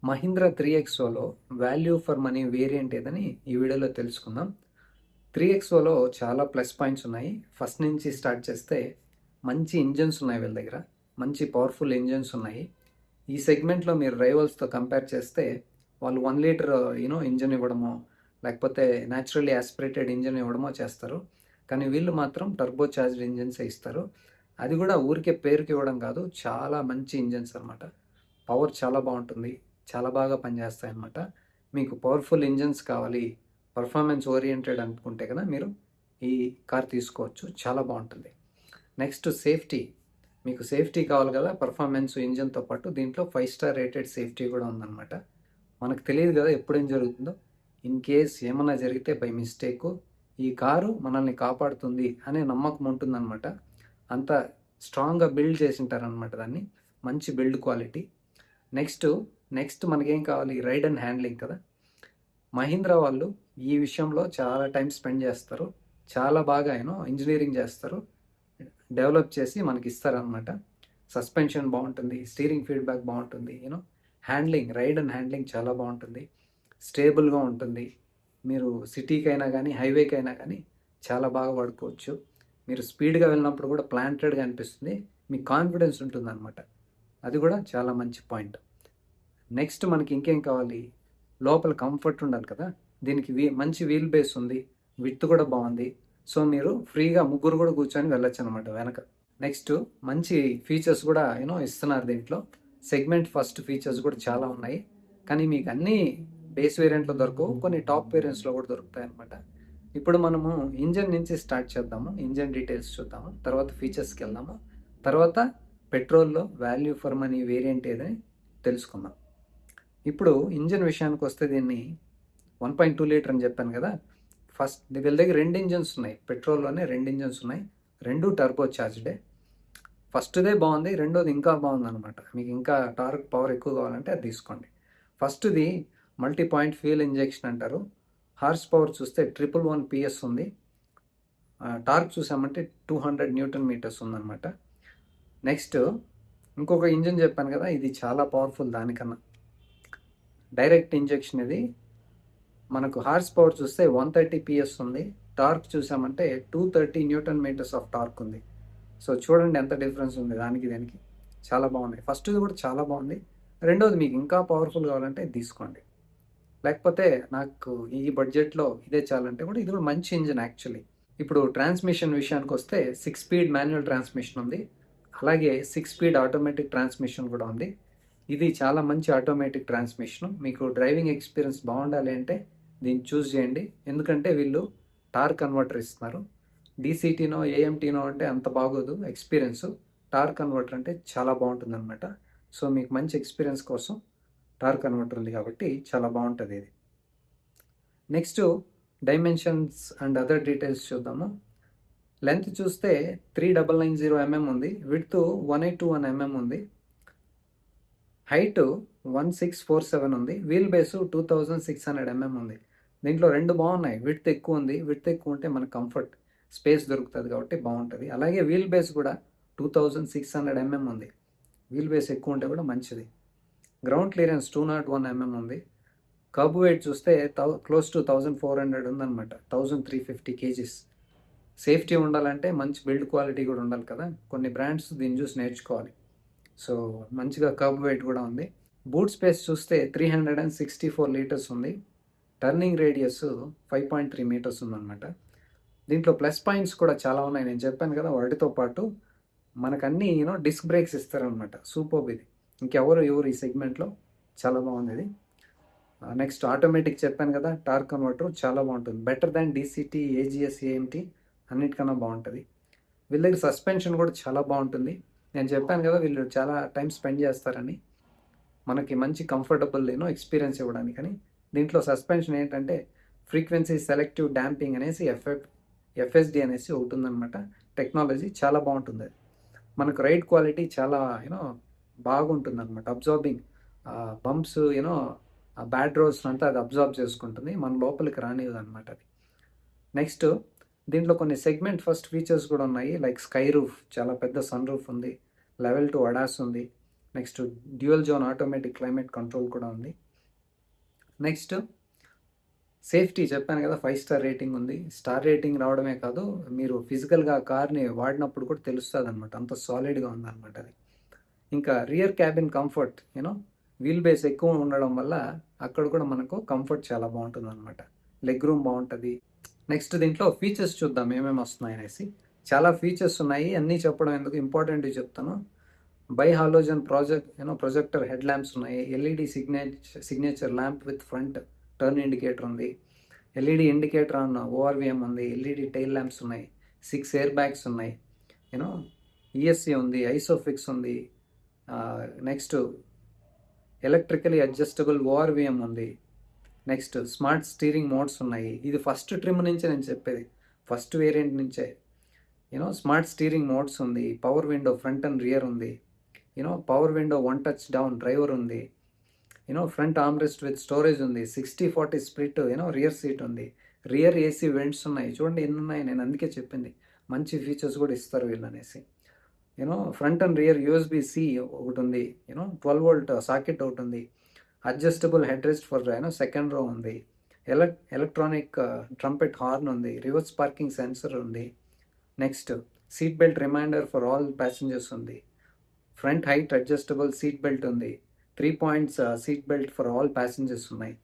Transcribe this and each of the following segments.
మహీంద్రా 3XOలో value for money variant ఏదని ఈ వీడియోలో తెలుసుకుందాం. 3XOలో చాలా ప్లస్ పాయింట్స్ ఉన్నాయి. ఫస్ట్ నుంచి స్టార్ట్ చేస్తే మంచి ఇంజిన్స్ ఉన్నాయి వీళ్ళ దగ్గర. మంచి పవర్ఫుల్ ఇంజిన్స్ ఉన్నాయి. ఈ సెగ్మెంట్లో మీరు రైవల్స్తో కంపేర్ చేస్తే వాళ్ళు 1 లీటర్ ఇంజిన్ ఇవ్వడమో, లేకపోతే న్యాచురల్లీ యాస్పిరేటెడ్ ఇంజిన్ ఇవ్వడమో చేస్తారు. కానీ వీళ్ళు మాత్రం టర్బో చార్జ్డ్ ఇంజిన్సే ఇస్తారు. అది కూడా ఊరికే పేరుకి ఇవ్వడం కాదు, చాలా మంచి ఇంజిన్స్ అనమాట. పవర్ చాలా బాగుంటుంది, చాలా బాగా పనిచేస్తాయన్నమాట. మీకు పవర్ఫుల్ ఇంజిన్స్ కావాలి, పర్ఫార్మెన్స్ ఓరియంటెడ్ అనుకుంటే కదా మీరు ఈ కార్ తీసుకోవచ్చు, చాలా బాగుంటుంది. నెక్స్ట్ సేఫ్టీ, మీకు సేఫ్టీ కావాలి కదా, పర్ఫార్మెన్స్ ఇంజిన్తో పాటు దీంట్లో 5 స్టార్ రేటెడ్ సేఫ్టీ కూడా ఉందన్నమాట. మనకు తెలియదు కదా ఎప్పుడేం జరుగుతుందో, ఇన్ కేస్ ఏమన్నా జరిగితే బై మిస్టేక్ ఈ కారు మనల్ని కాపాడుతుంది అనే నమ్మకం ఉంటుందన్నమాట. అంత స్ట్రాంగ్గా బిల్డ్ చేసింటారనమాట దాన్ని, మంచి బిల్డ్ క్వాలిటీ. నెక్స్ట్ మనకేం కావాలి, రైడ్ అండ్ హ్యాండ్లింగ్ కదా. మహీంద్రా వాళ్ళు ఈ విషయంలో చాలా టైం స్పెండ్ చేస్తారు, చాలా బాగా ఇంజనీరింగ్ చేస్తారు, డెవలప్ చేసి మనకి ఇస్తారనమాట. సస్పెన్షన్ బాగుంటుంది, స్టీరింగ్ ఫీడ్బ్యాక్ బాగుంటుంది, హ్యాండ్లింగ్, రైడ్ అండ్ హ్యాండ్లింగ్ చాలా బాగుంటుంది, స్టేబుల్గా ఉంటుంది. మీరు సిటీకైనా కానీ హైవేకైనా కానీ చాలా బాగా వాడుకోవచ్చు. మీరు స్పీడ్గా వెళ్ళినప్పుడు కూడా ప్లాంటెడ్గా అనిపిస్తుంది, మీకు కాన్ఫిడెన్స్ ఉంటుంది అనమాట. అది కూడా చాలా మంచి పాయింట్. నెక్స్ట్ మనకి ఇంకేం కావాలి, లోపల కంఫర్ట్ ఉండాలి కదా. దీనికి మంచి వీల్ బేస్ ఉంది, విడ్త్ కూడా బాగుంది. సో మీరు ఫ్రీగా ముగ్గురు కూడా కూర్చొని వెళ్ళొచ్చు అనమాట వెనక. నెక్స్ట్ మంచి ఫీచర్స్ కూడా ఇస్తున్నారు దీంట్లో. సెగ్మెంట్ ఫస్ట్ ఫీచర్స్ కూడా చాలా ఉన్నాయి, కానీ మీకు అన్నీ బేస్ వేరియంట్లో దొరకవు, కొన్ని టాప్ వేరియంట్స్లో కూడా దొరుకుతాయి అనమాట. ఇప్పుడు మనము ఇంజన్ నుంచి స్టార్ట్ చేద్దాము, ఇంజన్ డీటెయిల్స్ చూద్దాము, తర్వాత ఫీచర్స్కి వెళ్దాము, తర్వాత పెట్రోల్లో వాల్యూ ఫర్ మనీ వేరియంట్ ఏదని తెలుసుకుందాం. ఇప్పుడు ఇంజన్ విషయానికి వస్తే దీన్ని 1.2 లీటర్ అని చెప్పాను కదా. ఫస్ట్ వీళ్ళ దగ్గర 2 ఇంజన్స్ ఉన్నాయి, పెట్రోల్లోనే 2 ఇంజన్స్ ఉన్నాయి, 2 టర్బో చార్జ్డే. ఫస్ట్దే బాగుంది, రెండోది ఇంకా బాగుంది అనమాట. మీకు ఇంకా టార్క్ పవర్ ఎక్కువ కావాలంటే అది తీసుకోండి. ఫస్ట్ది మల్టీ పాయింట్ ఫ్యూయల్ ఇంజెక్షన్ అంటారు. హార్స్ పవర్ చూస్తే 111 PS ఉంది. టార్క్ చూసామంటే 200 న్యూటన్ మీటర్స్ ఉందన్నమాట. నెక్స్ట్ ఇంకొక ఇంజన్ చెప్పాను కదా, ఇది చాలా పవర్ఫుల్ దానికన్నా. డైరెక్ట్ ఇంజెక్షన్ ఇది. మనకు హార్స్ పవర్ చూస్తే 130 PS ఉంది, టార్క్ చూసామంటే 230 న్యూటన్ మీటర్స్ ఆఫ్ టార్క్ ఉంది. సో చూడండి ఎంత డిఫరెన్స్ ఉంది దానికి చాలా బాగుంది. ఫస్ట్ది కూడా చాలా బాగుంది, రెండోది మీకు ఇంకా పవర్ఫుల్ కావాలంటే తీసుకోండి. లేకపోతే నాకు ఈ బడ్జెట్లో ఇదే చాలంటే కూడా ఇది కూడా మంచి ఇంజిన్ యాక్చువల్లీ. ఇప్పుడు ట్రాన్స్మిషన్ విషయానికి వస్తే 6 స్పీడ్ మాన్యువల్ ట్రాన్స్మిషన్ ఉంది, అలాగే 6 స్పీడ్ ఆటోమేటిక్ ట్రాన్స్మిషన్ కూడా ఉంది. ఇది చాలా మంచి ఆటోమేటిక్ ట్రాన్స్మిషన్. మీకు డ్రైవింగ్ ఎక్స్పీరియన్స్ బాగుండాలి అంటే దీన్ని చూస్ చేయండి, ఎందుకంటే వీళ్ళు టార్క్ కన్వర్టర్ ఇస్తున్నారు. డీసీటీనో ఏఎంటీనో అంటే అంత బాగోదు ఎక్స్పీరియన్స్, టార్క్ కన్వర్టర్ అంటే చాలా బాగుంటుంది అనమాట. సో మీకు మంచి ఎక్స్పీరియన్స్ కోసం టార్క్ కన్వర్టర్ ఉంది కాబట్టి చాలా బాగుంటుంది ఇది. Next dimensions and other details చూద్దాము. లెంత్ చూస్తే 3990 mm ఉంది, విడ్త్ 1821 mm ఉంది, హైట్ 1647 ఉంది, వీల్ బేస్ 2600 mm ఉంది. దీంట్లో 2 బాగున్నాయి, విడ్త్ ఎక్కువ ఉంది. విడ్త్ ఎక్కువ ఉంటే మనకు కంఫర్ట్, స్పేస్ దొరుకుతుంది కాబట్టి బాగుంటుంది. అలాగే వీల్ బేస్ కూడా 2600 mm ఉంది, వీల్ బేస్ ఎక్కువ ఉంటే కూడా మంచిది. గ్రౌండ్ క్లియరెన్స్ 201 mm ఉంది. కర్బ్ వెయిట్ చూస్తే క్లోజ్ టు 1400 ఉందన్నమాట, 1350 kgs. సేఫ్టీ ఉండాలంటే మంచి బిల్డ్ క్వాలిటీ కూడా ఉండాలి కదా, కొన్ని బ్రాండ్స్ దీన్ని చూసి నేర్చుకోవాలి. సో మంచిగా కర్బ్ వెయిట్ కూడా ఉంది. బూట్ స్పేస్ చూస్తే 364 లీటర్స్ ఉంది, టర్నింగ్ రేడియస్ 5.3 మీటర్స్ ఉందన్నమాట. దీంట్లో ప్లస్ పాయింట్స్ కూడా చాలా ఉన్నాయి, నేను చెప్పాను కదా. వాటితో పాటు మనకు అన్నీ డిస్క్ బ్రేక్స్ ఇస్తారనమాట. సూపర్బ్ ఇది, ఇంకెవరు ఈ సెగ్మెంట్లో, చాలా బాగుంది ఇది. నెక్స్ట్ ఆటోమేటిక్ చెప్పాను కదా, టార్క్ కన్వర్టర్ చాలా బాగుంటుంది, better than DCT, AGs, AMT అన్నిటికన్నా బాగుంటుంది. వీళ్ళ దగ్గర సస్పెన్షన్ కూడా చాలా బాగుంటుంది. నేను చెప్పాను కదా వీళ్ళు చాలా టైం స్పెండ్ చేస్తారని, మనకి మంచి కంఫర్టబుల్ ఎక్స్పీరియన్స్ ఇవ్వడానికని. దీంట్లో సస్పెన్షన్ ఏంటంటే ఫ్రీక్వెన్సీ సెలెక్టివ్ డాంపింగ్ అనేసి ఎఫ్ఎస్డి అనేసి ఒకటి ఉందన్నమాట. టెక్నాలజీ చాలా బాగుంటుంది అది. మనకు రైడ్ క్వాలిటీ చాలా బాగుంటుంది అనమాట. అబ్జార్బింగ్ బంప్స్ బ్యాడ్ రోడ్స్ అంతా అది అబ్జార్బ్ చేసుకుంటుంది, మన లోపలికి రానివ్వదు అనమాట అది. నెక్స్ట్ దీంట్లో కొన్ని సెగ్మెంట్ ఫస్ట్ ఫీచర్స్ కూడా ఉన్నాయి, లైక్ స్కై రూఫ్, చాలా పెద్ద సన్ రూఫ్ ఉంది, లెవెల్ 2 అడాస్ ఉంది, next dual zone automatic climate control కూడా ఉంది. నెక్స్ట్ సేఫ్టీ చెప్పాను కదా, 5 స్టార్ రేటింగ్ ఉంది. స్టార్ రేటింగ్ రావడమే కాదు, మీరు ఫిజికల్గా కార్ని వాడినప్పుడు కూడా తెలుస్తుంది అనమాట, అంత సాలిడ్గా ఉందన్నమాట అది. ఇంకా rear cabin comfort, wheel base ఎక్కువ ఉండడం వల్ల అక్కడ కూడా మనకు కంఫర్ట్ చాలా బాగుంటుంది అనమాట. లెగ్ రూమ్ బాగుంటుంది. నెక్స్ట్ దీంట్లో ఫీచర్స్ చూద్దాం ఏమేమి వస్తున్నాయి అనేసి. చాలా ఫీచర్స్ ఉన్నాయి, అన్నీ చెప్పడం ఎందుకు, ఇంపార్టెంట్ చెప్తాను. Bi halogen projector head lamps ఉన్నాయి. LED signature lamp with front turn indicator ఉంది. ఎల్ఈడి ఇండికేటర్ ఆన్ ఓఆర్విఎం ఉంది. ఎల్ఈడి టైల్ ల్యాంప్స్ ఉన్నాయి. 6 ఎయిర్ బ్యాగ్స్ ఉన్నాయి. ఈఎస్సీ ఉంది. ఐసోఫిక్స్ ఉంది. నెక్స్ట్ ఎలక్ట్రికలీ అడ్జస్టబుల్ ఓఆర్విఎం ఉంది. నెక్స్ట్ స్మార్ట్ స్టీరింగ్ మోడ్స్ ఉన్నాయి. ఇది ఫస్ట్ ట్రిమ్ నుంచే నేను చెప్పేది, ఫస్ట్ వేరియంట్ నుంచే. స్మార్ట్ స్టీరింగ్ మోడ్స్ ఉంది. Power window front and rear ఉంది. Power window 1 touch down driver ఉంది. ఫ్రంట్ ఆర్మ్రెస్ట్ విత్ స్టోరేజ్ ఉంది. 60/40 స్ప్లిట్ రియర్ సీట్ ఉంది. రియర్ ఏసీ వెంట్స్ ఉన్నాయి. చూడండి ఎన్ని ఉన్నాయి, నేను అందుకే చెప్పింది మంచి ఫీచర్స్ కూడా ఇస్తారు వీళ్ళు అనేసి. ఫ్రంట్ అండ్ రియర్ USB-C ఒకటి ఉంది. 12 వోల్ట్ సాకెట్ ఒకటి ఉంది. Adjustable head rest for second row ఉంది. ఎలక్ట్రానిక్ ట్రంపెట్ హార్న్ ఉంది. రివర్స్ పార్కింగ్ సెన్సర్ ఉంది. Next seat belt reminder for all passengers ఉంది. Front height adjustable seat belt ఉంది. 3 points seat belt for all passengers ఉన్నాయి.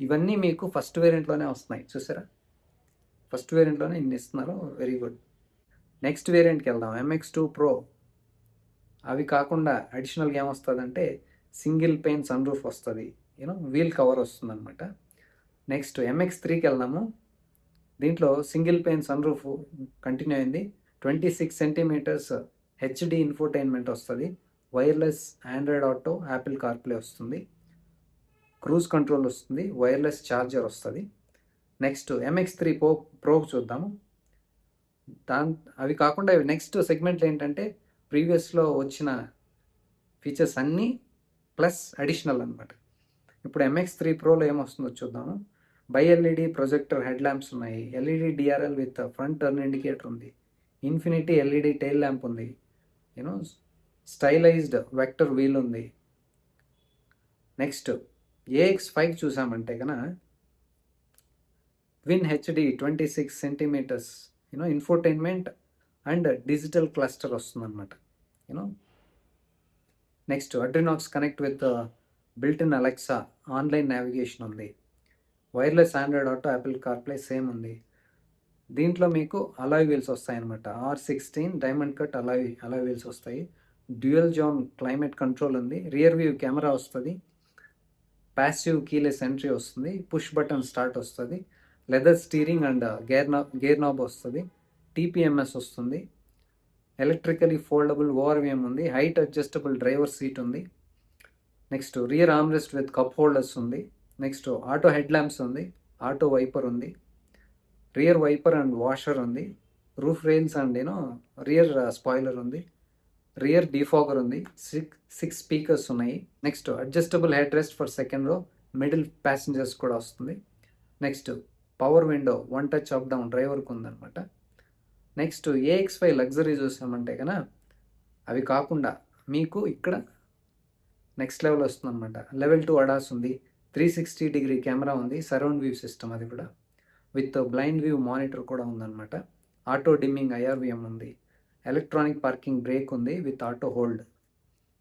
ఇవన్నీ మీకు ఫస్ట్ వేరియంట్లోనే వస్తున్నాయి, చూసారా, ఫస్ట్ వేరియంట్లోనే ఇన్ని ఇస్తున్నారు. Very good. నెక్స్ట్ వేరియంట్కి వెళ్దాం, MX2 Pro. అవి కాకుండా అడిషనల్గా ఏమొస్తుందంటే సింగిల్ పెయిన్ సన్ రూఫ్ వస్తుంది, వీల్ కవర్ వస్తుంది అనమాట. నెక్స్ట్ MX3కి వెళ్దాము. దీంట్లో single pane sunroof continue అయింది. 26 సెంటీమీటర్స్ HD ఇన్ఫోటైన్మెంట్ వస్తుంది. Wireless Android auto, Apple CarPlay వస్తుంది. క్రూజ్ కంట్రోల్ వస్తుంది. వైర్లెస్ ఛార్జర్ వస్తుంది. నెక్స్ట్ MX3 Pro చూద్దాము. అవి కాకుండా నెక్స్ట్ సెగ్మెంట్లు ఏంటంటే ప్రీవియస్లో వచ్చిన ఫీచర్స్ అన్నీ ప్లస్ అడిషనల్ అనమాట. ఇప్పుడు MX3 Proలో ఏమొస్తుందో చూద్దాము. Bi LED projector head lamps ఉన్నాయి. LED DRL with front turn indicator ఉంది. ఇన్ఫినిటీ ఎల్ఈడి టైల్ ల్యాంప్ ఉంది. స్టైలైజ్డ్ వెక్టర్ వీల్ ఉంది. నెక్స్ట్ AX5 చూసామంటే కనుక twin HD 26 centimetres infotainment and digital cluster వస్తుందన్నమాట. Next AdrenoX connect with built in Alexa, online navigation ఉంది. Wireless Android auto, Apple CarPlay same ఉంది. దీంట్లో మీకు alloy wheels వస్తాయి అనమాట. R16 diamond cut alloy wheels వస్తాయి. డ్యూయల్ జోన్ క్లైమేట్ కంట్రోల్ ఉంది. Rear view camera వస్తుంది. ప్యాసివ్ కీలెస్ ఎంట్రీ వస్తుంది. పుష్ బటన్ స్టార్ట్ వస్తుంది. Leather steering and gear knob వస్తుంది. TPMS వస్తుంది. ఎలక్ట్రికలీ ఫోల్డబుల్ ఓఆర్విఎం ఉంది. హైట్ అడ్జస్టబుల్ డ్రైవర్ సీట్ ఉంది. Next rear armrest with cup holders ఉంది. Next auto head lamps ఉంది. Auto wiper ఉంది. Rear wiper and washer ఉంది. Roof rails and rear spoiler ఉంది. Rear defogger ఉంది. 6 speakers ఉన్నాయి. Next adjustable head rest for second రో, middle passengers కూడా వస్తుంది. Next power window 1 touch up down డ్రైవర్కి ఉందన్నమాట. నెక్స్ట్ AX5 లగ్జరీ చూసామంటే కనుక అవి కాకుండా మీకు ఇక్కడ నెక్స్ట్ లెవెల్ వస్తుంది అనమాట. లెవెల్ 2 అడాస్ ఉంది. 360 డిగ్రీ కెమెరా ఉంది. సరౌండ్ వ్యూ సిస్టమ్ అది కూడా విత్ బ్లైండ్ వ్యూ మానిటర్ కూడా ఉందన్నమాట. ఆటో డిమ్మింగ్ IRVM ఉంది. ఎలక్ట్రానిక్ పార్కింగ్ బ్రేక్ ఉంది with auto hold.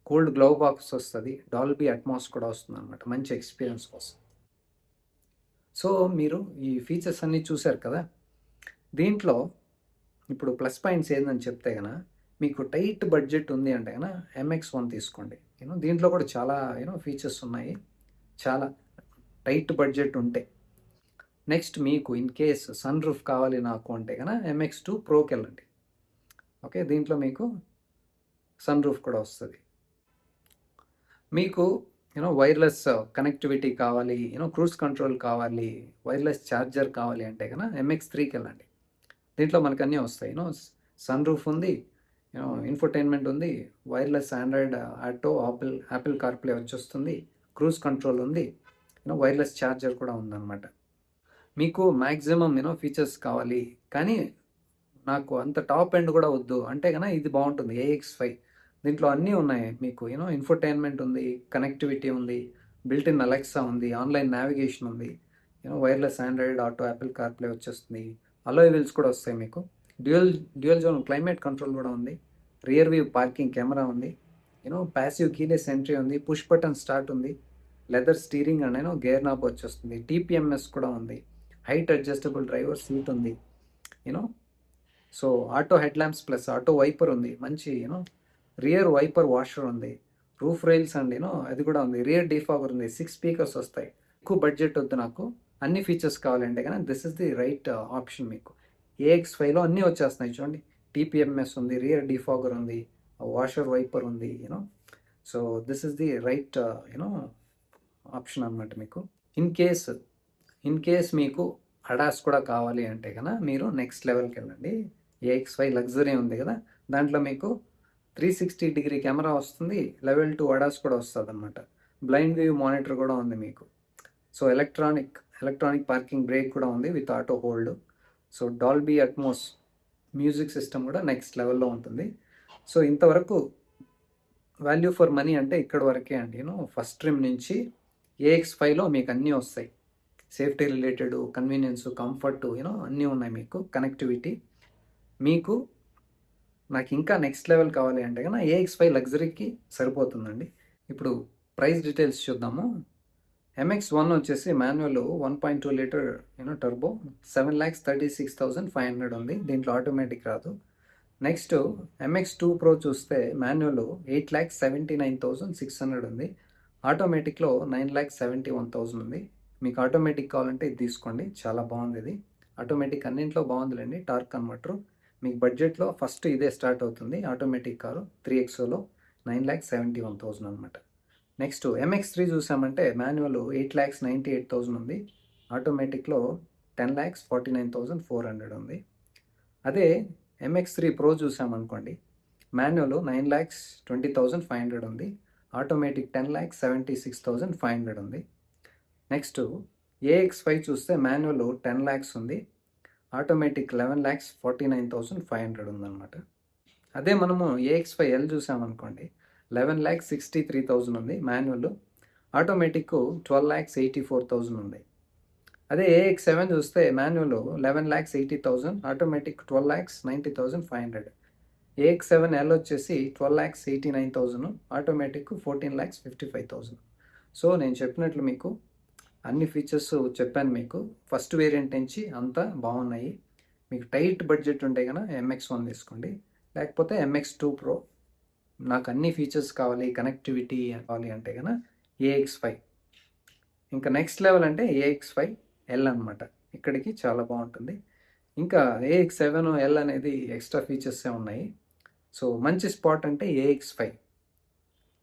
Cold glove box వస్తుంది. డాల్బీ అట్మాస్ కూడా వస్తుంది అనమాట, మంచి ఎక్స్పీరియన్స్ కోసం. సో మీరు ఈ ఫీచర్స్ అన్నీ చూశారు కదా. దీంట్లో ఇప్పుడు ప్లస్ పాయింట్స్ ఏందని చెప్తే కనుక మీకు టైట్ బడ్జెట్ ఉంది అంటే కనుక MX1 తీసుకోండి. దీంట్లో కూడా చాలా ఫీచర్స్ ఉన్నాయి, చాలా టైట్ బడ్జెట్ ఉంటే. నెక్స్ట్ మీకు ఇన్ కేస్ సన్ రూఫ్ కావాలి నాకు అంటే కనుక MX2 Proకి వెళ్ళండి. ఓకే, దీంట్లో మీకు సన్ రూఫ్ కూడా వస్తుంది. మీకు వైర్లెస్ కనెక్టివిటీ కావాలి, క్రూజ్ కంట్రోల్ కావాలి, వైర్లెస్ ఛార్జర్ కావాలి అంటే కనుక MX3కి వెళ్ళండి. దీంట్లో మనకు అన్నీ వస్తాయి. సన్ రూఫ్ ఉంది, ఇన్ఫోటైన్మెంట్ ఉంది, wireless Android auto, Apple CarPlay వచ్చేస్తుంది, క్రూజ్ కంట్రోల్ ఉంది, వైర్లెస్ ఛార్జర్ కూడా ఉందన్నమాట. మీకు మ్యాక్సిమం ఫీచర్స్ కావాలి, కానీ నాకు అంత టాప్ ఎండ్ కూడా వద్దు అంటే కనుక ఇది బాగుంటుంది. AX5 దీంట్లో అన్నీ ఉన్నాయి మీకు. ఇన్ఫోటైన్మెంట్ ఉంది, కనెక్టివిటీ ఉంది, బిల్ట్ ఇన్ అలెక్సా ఉంది, ఆన్లైన్ నావిగేషన్ ఉంది, wireless Android auto, Apple CarPlay వచ్చేస్తుంది, అలాయ్ వీల్స్ కూడా వస్తాయి మీకు. డ్యూయల్ జోన్ క్లైమేట్ కంట్రోల్ కూడా ఉంది, రియర్ వ్యూ పార్కింగ్ కెమెరా ఉంది, ప్యాసివ్ కీలెస్ ఎంట్రీ ఉంది, పుష్ బటన్ స్టార్ట్ ఉంది, leather steering and gear knob వచ్చేస్తుంది, టీపీఎంఎస్ కూడా ఉంది, హైట్ అడ్జస్టబుల్ డ్రైవర్ సీట్ ఉంది, you know so auto head lamps plus auto wiper ఉంది, మంచి రియర్ వైపర్ వాషర్ ఉంది, రూఫ్ రైల్స్ అండ్ అది కూడా ఉంది, రియర్ డీఫాగర్ ఉంది, 6 స్పీకర్స్ వస్తాయి. ఎక్కువ బడ్జెట్ వద్దు నాకు, అన్ని ఫీచర్స్ కావాలంటే కానీ this is the right option మీకు. AX5లో అన్నీ వచ్చేస్తున్నాయి చూడండి. టీపీఎంఎస్ ఉంది, రియర్ డీఫాగర్ ఉంది, వాషర్ వైపర్ ఉంది, so this is the right option అనమాట మీకు. ఇన్ కేస్ మీకు అడాస్ కూడా కావాలి అంటే కనుక మీరు నెక్స్ట్ లెవెల్కి వెళ్ళండి. AX5 లగ్జరీ ఉంది కదా, దాంట్లో మీకు 360 డిగ్రీ కెమెరా వస్తుంది, లెవెల్ 2 అడాస్ కూడా వస్తుంది అనమాట. బ్లైండ్ వ్యూ మానిటర్ కూడా ఉంది మీకు. సో ఎలక్ట్రానిక్ పార్కింగ్ బ్రేక్ కూడా ఉంది with auto hold. So Dolby Atmos music system కూడా నెక్స్ట్ లెవెల్లో ఉంటుంది. సో ఇంతవరకు వాల్యూ ఫర్ మనీ అంటే ఇక్కడ వరకే అండి. ఫస్ట్ ట్రిమ్ నుంచి AX5లో మీకు అన్నీ వస్తాయి. సేఫ్టీ రిలేటెడ్, కన్వీనియన్స్, కంఫర్ట్, అన్నీ ఉన్నాయి మీకు. కనెక్టివిటీ మీకు. నాకు ఇంకా నెక్స్ట్ లెవెల్ కావాలి అంటే కన్నా AX5 లగ్జరీకి సరిపోతుందండి. ఇప్పుడు ప్రైస్ డీటెయిల్స్ చూద్దాము. MX1 వచ్చేసి మాన్యువల్ 1.2 లీటర్ టర్బో 7,36,500 ఉంది. దీంట్లో ఆటోమేటిక్ రాదు. నెక్స్ట్ MX2 Pro చూస్తే మాన్యువల్ 8,79,600 ఉంది. ఆటోమేటిక్లో 9,71,000 ఉంది. మీకు ఆటోమేటిక్ కావాలంటే ఇది తీసుకోండి, చాలా బాగుంది ఇది. ఆటోమేటిక్ అన్నింట్లో బాగుందిలేండి. టార్క్ కన్వర్టర్ మీకు బడ్జెట్లో ఫస్ట్ ఇదే స్టార్ట్ అవుతుంది. ఆటోమేటిక్ కారు 3XOలో 9,71,000 అనమాట. నెక్స్ట్ MX3 చూసామంటే మాన్యువల్ 8,98,000 ఉంది. ఆటోమేటిక్లో 10,49,400 ఉంది. అదే MX3 Pro చూసామనుకోండి, మాన్యువల్ 9,20,500 ఉంది. ఆటోమేటిక్ 10,76,500 ఉంది. నెక్స్ట్ AX5 చూస్తే మాన్యువల్ 10 lakhs ఉంది. ఆటోమేటిక్ 11,49,500 ఉందన్నమాట. అదే మనము AX5L చూసామనుకోండి, 11,63,000 ఉంది మాన్యువల్. ఆటోమేటిక్ 12,84,000 ఉంది. అదే AX7 చూస్తే మాన్యువల్ 11,80,000, ఆటోమేటిక్ 12,90,500. AX7L వచ్చేసి 12,89,000, ఆటోమేటిక్ 14,55,000. సో నేను చెప్పినట్లు మీకు అన్ని ఫీచర్స్ చెప్పాను మీకు. ఫస్ట్ వేరియంట్ నుంచి అంతా బాగున్నాయి. మీకు టైట్ బడ్జెట్ ఉంటే కనుక MX1 తీసుకోండి, లేకపోతే MX2 Pro. నాకు అన్ని ఫీచర్స్ కావాలి, కనెక్టివిటీ కావాలి అంటే కనుక AX5. ఇంకా నెక్స్ట్ లెవెల్ అంటే AX5L అనమాట. ఇక్కడికి చాలా బాగుంటుంది. ఇంకా AX7L అనేది ఎక్స్ట్రా ఫీచర్సే ఉన్నాయి. సో మంచి స్పాట్ అంటే AX5.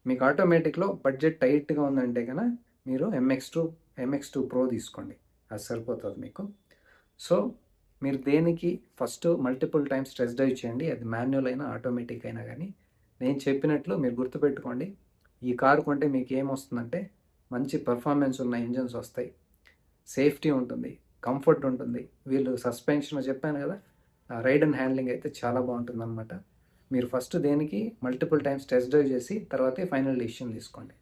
మీకు ఆటోమేటిక్లో బడ్జెట్ టైట్గా ఉందంటే కనుక మీరు MX2 Pro తీసుకోండి, అది సరిపోతుంది మీకు. సో మీరు దేనికి first multiple times test drive చేయండి, అది మాన్యువల్ అయినా ఆటోమేటిక్ అయినా కానీ. నేను చెప్పినట్లు మీరు గుర్తుపెట్టుకోండి, ఈ కారు కొంటే మీకు ఏమొస్తుందంటే మంచి పర్ఫార్మెన్స్ ఉన్న ఇంజన్స్ వస్తాయి, సేఫ్టీ ఉంటుంది, కంఫర్ట్ ఉంటుంది. వీళ్ళు సస్పెన్షన్ చెప్పాను కదా, రైడ్ అండ్ హ్యాండ్లింగ్ అయితే చాలా బాగుంటుంది అనమాట. మీరు ఫస్ట్ దేనికి మల్టిపుల్ టైమ్స్ టెస్ట్ డ్రైవ్ చేసి తర్వాతే ఫైనల్ డెసిషన్ తీసుకోండి.